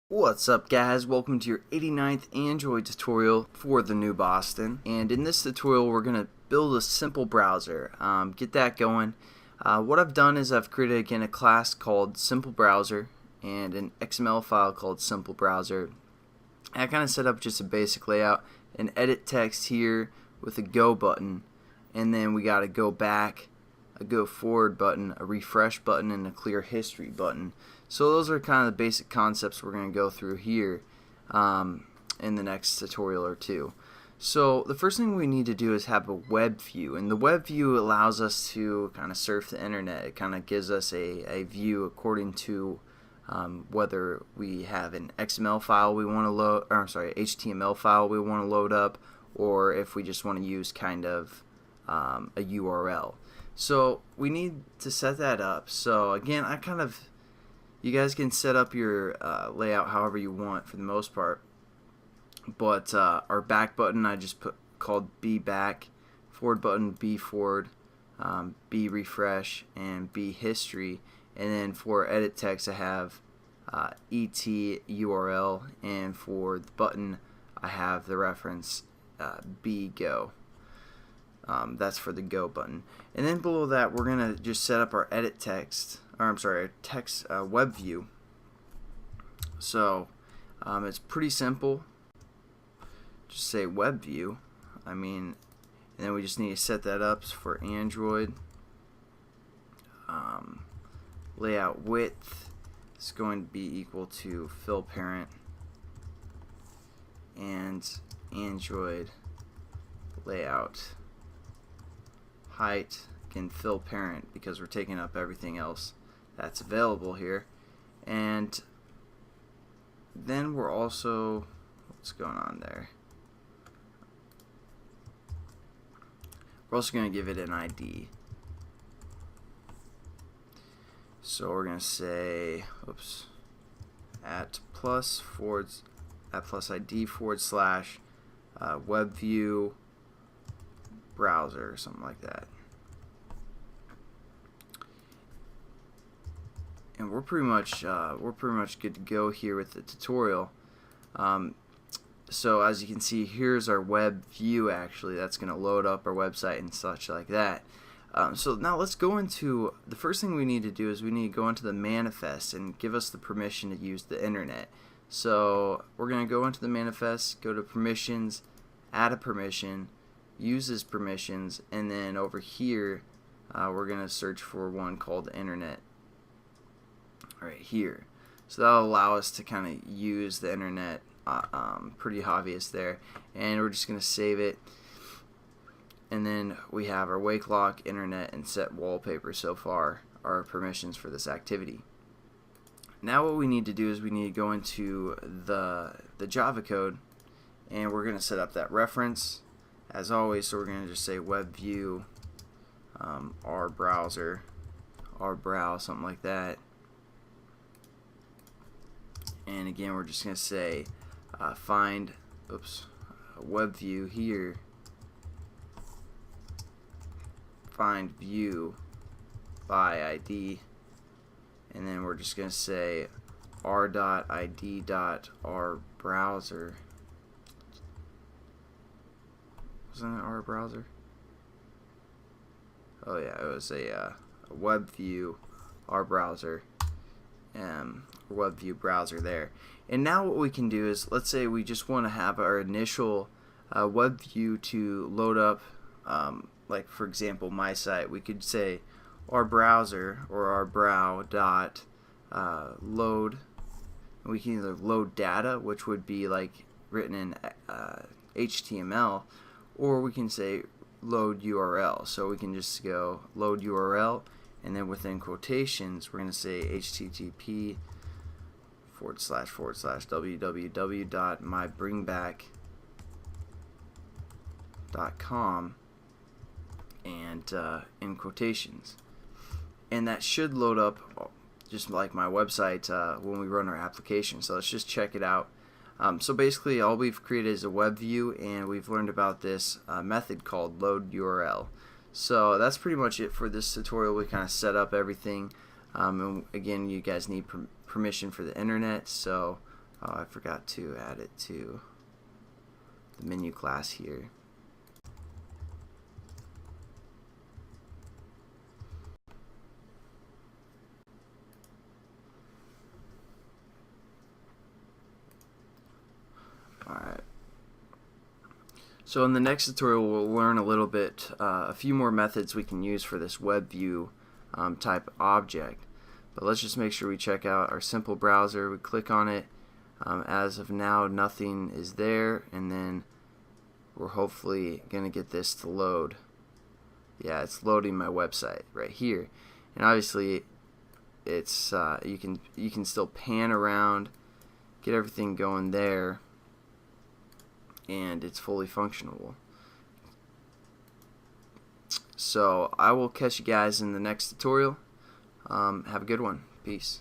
What's up guys, welcome to your 89th Android tutorial for the new Boston, and in this tutorial we're going to build a simple browser, get that going. What I've done is I've created again a class called Simple Browser and an XML file called Simple Browser. And I kind of set up just a basic layout, an edit text here with a go button, and then we got a go back, a go forward button, a refresh button, and a clear history button. So those are kind of the basic concepts we're going to go through here in the next tutorial or two. So the first thing we need to do is have a web view, and the web view allows us to kind of surf the internet. It kind of gives us a view according to whether we have an XML file we want to load, or I'm sorry, HTML file we want to load up, or if we just want to use kind of a URL. So we need to set that up. So again, you guys can set up your layout however you want for the most part, but our back button I just called B back, forward button B forward, B refresh, and B history, and then for edit text I have ET URL, and for the button I have the reference B go. That's for the go button, and then below that we're gonna just set up our edit text, or I'm sorry, text web view. So it's pretty simple. Just say web view. And then we just need to set that up for Android. Layout width is going to be equal to fill parent, and Android layout height, again fill parent because we're taking up everything else that's available here. And then we're also, what's going on there, we're also going to give it an ID. So we're going to say at plus ID forward slash WebView browser or something like that. And we're pretty much good to go here with the tutorial. So as you can see, here's our web view. Actually, that's going to load up our website and such like that. So now let's go into the first thing we need to do is we need to go into the manifest and give us the permission to use the internet. So we're going to go into the manifest, go to permissions, add a permission, uses permissions, and then over here we're going to search for one called internet right here. So that'll allow us to kind of use the internet, pretty obvious there, and we're just going to save it. And then we have our wake lock, internet, and set wallpaper so far are permissions for this activity. Now what we need to do is we need to go into the Java code, and we're going to set up that reference as always. So we're going to just say web view our browser, our brow, something like that. And again, we're just going to say find web view here, find view by ID, and then we're just going to say r.id.our browser. Wasn't it our browser? Oh yeah, it was a web view our browser, web view browser there. And now what we can do is, let's say we just want to have our initial web view to load up, like for example my site. We could say our browser or our brow dot load, and we can either load data, which would be like written in HTML, or we can say load URL. So we can just go load URL, and then within quotations we're going to say http://www.mybringback.com, and in quotations. And that should load up just like my website when we run our application. So let's just check it out. So basically all we've created is a web view, and we've learned about this method called load URL. So that's pretty much it for this tutorial. We kind of set up everything, and again, you guys need permission for the internet, so Oh, I forgot to add it to the menu class here. Alright. So in the next tutorial we'll learn a little bit, a few more methods we can use for this WebView type object. But let's just make sure we check out our simple browser. We click on it. As of now, nothing is there, and then we're hopefully gonna get this to load. Yeah, it's loading my website right here, and obviously it's you can still pan around, get everything going there, and it's fully functional. So I will catch you guys in the next tutorial. Have a good one. Peace.